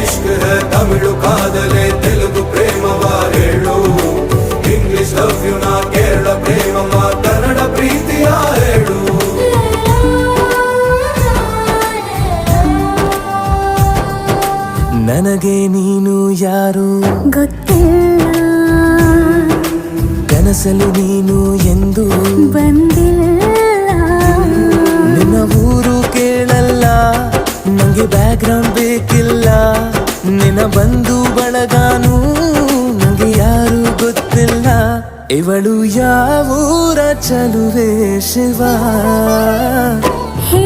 ಇಷ್ಕ್ high Tamil ಕಾದಲೆ Telugu ಪ್ರೇಮವ ಹೇಳು English love you ನಾ ಕೇರಳ ಪ್ರೇಮವ ಕನ್ನಡ ಪ್ರೀತಿಯ ಹೇಳು ನನಗೆ ನೀನು ಯಾರು ಗೊತ್ತಿಲ್ಲ ಕನಸಲ್ಲಿ ನೀನು ಎಂದು ಬಂದಿಲ್ಲ ನಿನ್ನ ಊರು ಕೇಳಲ್ಲ ನಂಗೆ ಬ್ಯಾಕ್ಗ್ರೌಂಡ್ ಬೇಕಿಲ್ಲ ನಿನ್ನ ಬಂಧು ಬಳಗಾನು ನಂಗೆ ಯಾರು ಗೊತ್ತಿಲ್ಲ ಇವಳು ಯಾವೂರ ಚಲುವೆ ಶಿವ ಹೇ